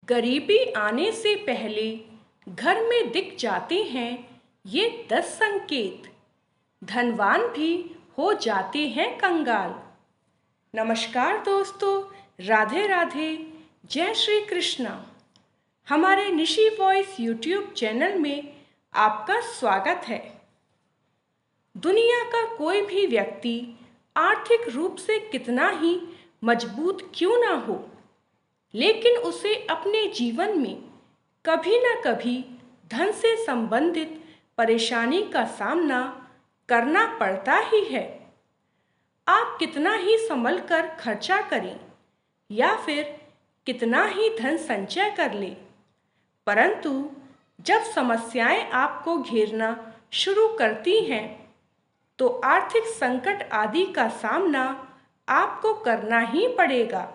गरीबी आने से पहले घर में दिख जाते हैं ये 10 संकेत, धनवान भी हो जाते हैं कंगाल। नमस्कार दोस्तों, राधे राधे, जय श्री कृष्णा। हमारे निशी वॉइस यूट्यूब चैनल में आपका स्वागत है। दुनिया का कोई भी व्यक्ति आर्थिक रूप से कितना ही मजबूत क्यों ना हो, लेकिन उसे अपने जीवन में कभी न कभी धन से संबंधित परेशानी का सामना करना पड़ता ही है। आप कितना ही संभल कर खर्चा करें या फिर कितना ही धन संचय कर ले, परंतु जब समस्याएं आपको घेरना शुरू करती हैं तो आर्थिक संकट आदि का सामना आपको करना ही पड़ेगा।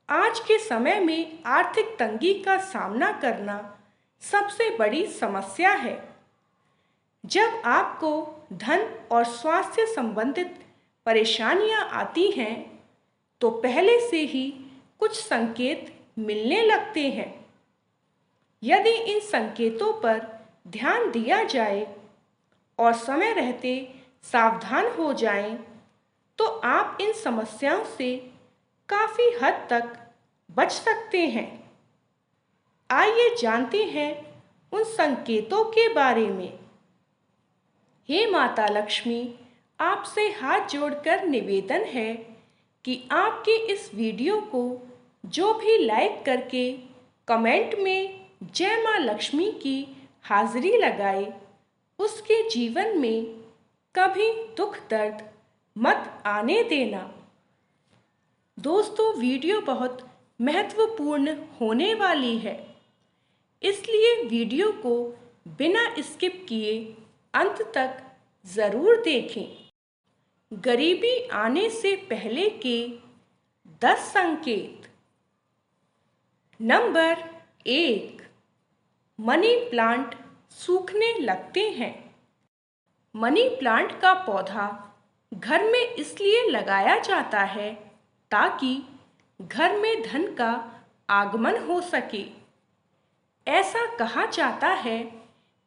आज के समय में आर्थिक तंगी का सामना करना सबसे बड़ी समस्या है। जब आपको धन और स्वास्थ्य संबंधित परेशानियां आती हैं तो पहले से ही कुछ संकेत मिलने लगते हैं। यदि इन संकेतों पर ध्यान दिया जाए और समय रहते सावधान हो जाएं, तो आप इन समस्याओं से काफी हद तक बच सकते हैं। आइए जानते हैं उन संकेतों के बारे में। हे माता लक्ष्मी, आपसे हाथ जोड़कर निवेदन है कि आपके इस वीडियो को जो भी लाइक करके कमेंट में जय मां लक्ष्मी की हाजिरी लगाए, उसके जीवन में कभी दुख दर्द मत आने देना। दोस्तों, वीडियो बहुत महत्वपूर्ण होने वाली है, इसलिए वीडियो को बिना स्किप किए अंत तक ज़रूर देखें। गरीबी आने से पहले के 10 संकेत। नंबर 1, मनी प्लांट सूखने लगते हैं। मनी प्लांट का पौधा घर में इसलिए लगाया जाता है ताकि घर में धन का आगमन हो सके। ऐसा कहा जाता है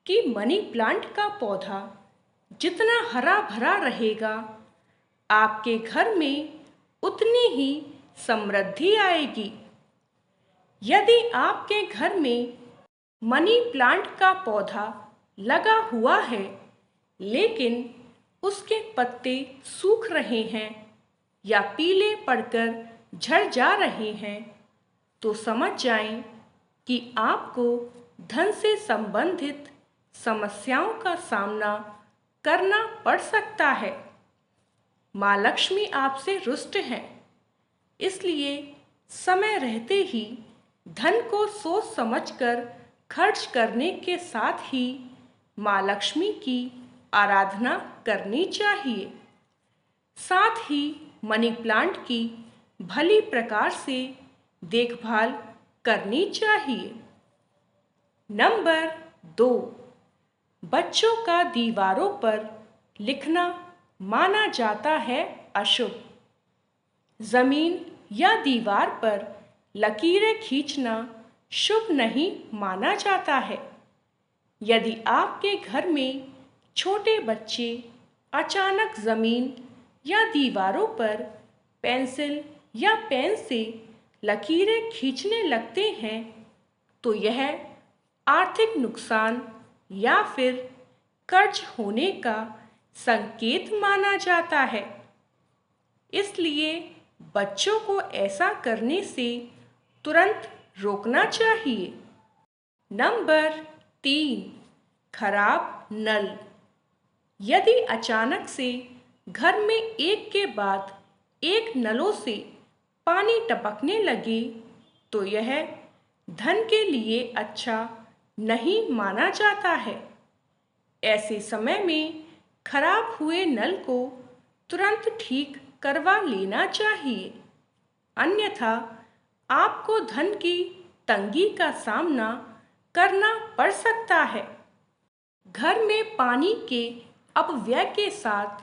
कि मनी प्लांट का पौधा जितना हरा भरा रहेगा, आपके घर में उतनी ही समृद्धि आएगी। यदि आपके घर में मनी प्लांट का पौधा लगा हुआ है लेकिन उसके पत्ते सूख रहे हैं या पीले पड़कर झड़ जा रहे हैं, तो समझ जाएं कि आपको धन से संबंधित समस्याओं का सामना करना पड़ सकता है। माँ लक्ष्मी आपसे रुष्ट हैं, इसलिए समय रहते ही धन को सोच समझकर खर्च करने के साथ ही माँ लक्ष्मी की आराधना करनी चाहिए। साथ ही मनी प्लांट की भली प्रकार से देखभाल करनी चाहिए। नंबर 2, बच्चों का दीवारों पर लिखना माना जाता है अशुभ। जमीन या दीवार पर लकीरें खींचना शुभ नहीं माना जाता है। यदि आपके घर में छोटे बच्चे अचानक जमीन या दीवारों पर पेंसिल या पेन से लकीरें खींचने लगते हैं तो यह आर्थिक नुकसान या फिर कर्ज होने का संकेत माना जाता है। इसलिए बच्चों को ऐसा करने से तुरंत रोकना चाहिए। नंबर 3, खराब नल। यदि अचानक से घर में एक के बाद एक नलों से पानी टपकने लगे तो यह धन के लिए अच्छा नहीं माना जाता है। ऐसे समय में खराब हुए नल को तुरंत ठीक करवा लेना चाहिए, अन्यथा आपको धन की तंगी का सामना करना पड़ सकता है। घर में पानी के अपव्यय के साथ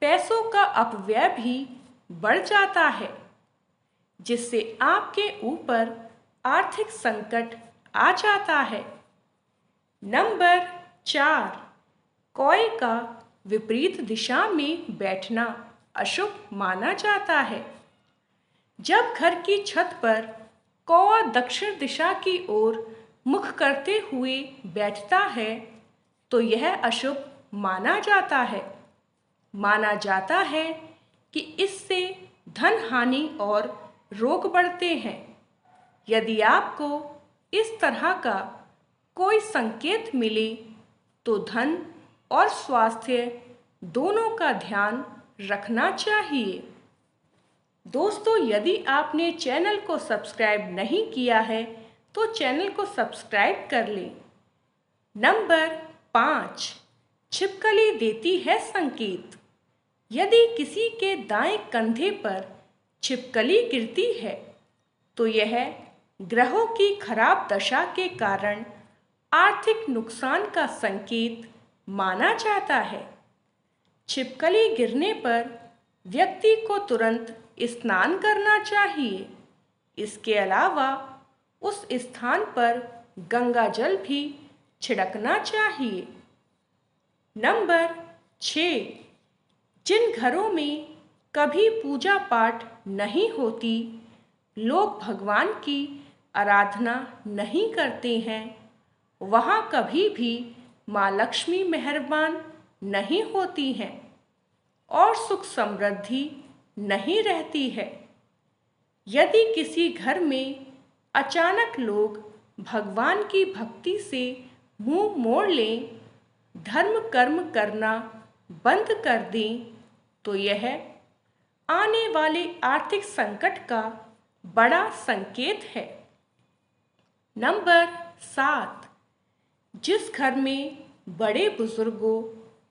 पैसों का अपव्यय भी बढ़ जाता है, जिससे आपके ऊपर आर्थिक संकट आ जाता है। नंबर 4, कौए का विपरीत दिशा में बैठना अशुभ माना जाता है। जब घर की छत पर कौआ दक्षिण दिशा की ओर मुख करते हुए बैठता है तो यह अशुभ माना जाता है। माना जाता है कि इससे धन हानि और रोग बढ़ते हैं। यदि आपको इस तरह का कोई संकेत मिले तो धन और स्वास्थ्य दोनों का ध्यान रखना चाहिए। दोस्तों, यदि आपने चैनल को सब्सक्राइब नहीं किया है तो चैनल को सब्सक्राइब कर लें। नंबर 5, छिपकली देती है संकेत। यदि किसी के दाएं कंधे पर छिपकली गिरती है तो यह ग्रहों की खराब दशा के कारण आर्थिक नुकसान का संकेत माना जाता है। छिपकली गिरने पर व्यक्ति को तुरंत स्नान करना चाहिए। इसके अलावा उस स्थान पर गंगा जल भी छिड़कना चाहिए। नंबर 6, जिन घरों में कभी पूजा पाठ नहीं होती, लोग भगवान की आराधना नहीं करते हैं, वहाँ कभी भी माँ लक्ष्मी मेहरबान नहीं होती हैं और सुख समृद्धि नहीं रहती है। यदि किसी घर में अचानक लोग भगवान की भक्ति से मुंह मोड़ लें, धर्म कर्म करना बंद कर दें, तो यह आने वाले आर्थिक संकट का बड़ा संकेत है। नंबर 7, जिस घर में बड़े बुजुर्गों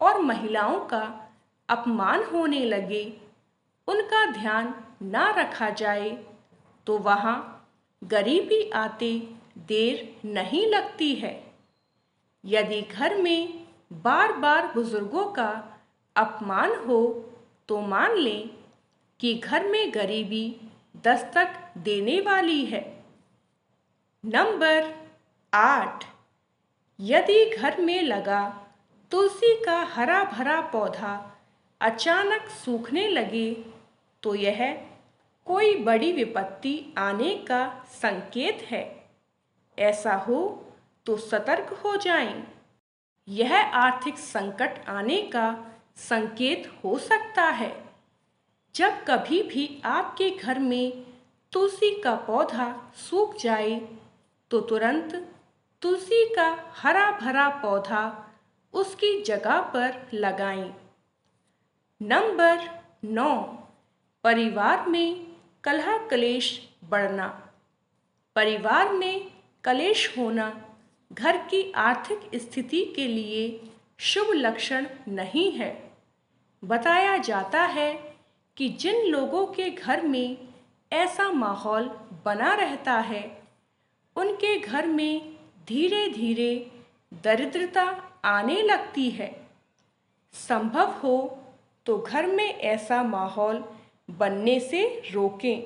और महिलाओं का अपमान होने लगे, उनका ध्यान ना रखा जाए तो वहाँ गरीबी आते देर नहीं लगती है। यदि घर में बार बार बुजुर्गों का अपमान हो तो मान लें कि घर में गरीबी दस्तक देने वाली है। नंबर 8, यदि घर में लगा तुलसी का हरा भरा पौधा अचानक सूखने लगे तो यह कोई बड़ी विपत्ति आने का संकेत है। ऐसा हो तो सतर्क हो जाएं। यह आर्थिक संकट आने का संकेत हो सकता है। जब कभी भी आपके घर में तुलसी का पौधा सूख जाए तो तुरंत तुलसी का हरा भरा पौधा उसकी जगह पर लगाएं। नंबर 9, परिवार में कलह कलेश बढ़ना। परिवार में कलेश होना घर की आर्थिक स्थिति के लिए शुभ लक्षण नहीं है। बताया जाता है कि जिन लोगों के घर में ऐसा माहौल बना रहता है, उनके घर में धीरे धीरे दरिद्रता आने लगती है। संभव हो तो घर में ऐसा माहौल बनने से रोकें।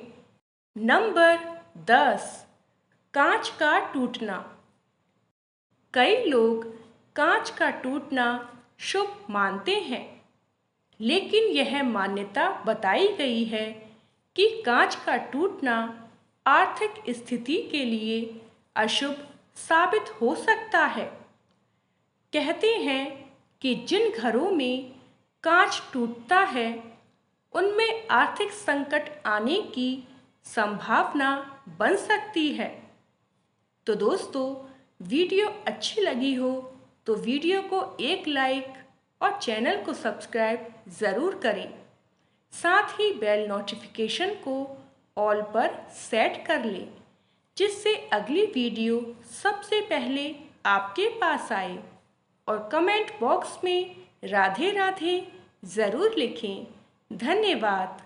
नंबर 10, कांच का टूटना। कई लोग कांच का टूटना शुभ मानते हैं, लेकिन यह मान्यता बताई गई है कि कांच का टूटना आर्थिक स्थिति के लिए अशुभ साबित हो सकता है। कहते हैं कि जिन घरों में कांच टूटता है, उनमें आर्थिक संकट आने की संभावना बन सकती है। तो दोस्तों, वीडियो अच्छी लगी हो तो वीडियो को एक लाइक और चैनल को सब्सक्राइब ज़रूर करें। साथ ही बेल नोटिफिकेशन को ऑल पर सेट कर लें, जिससे अगली वीडियो सबसे पहले आपके पास आए। और कमेंट बॉक्स में राधे राधे ज़रूर लिखें। धन्यवाद।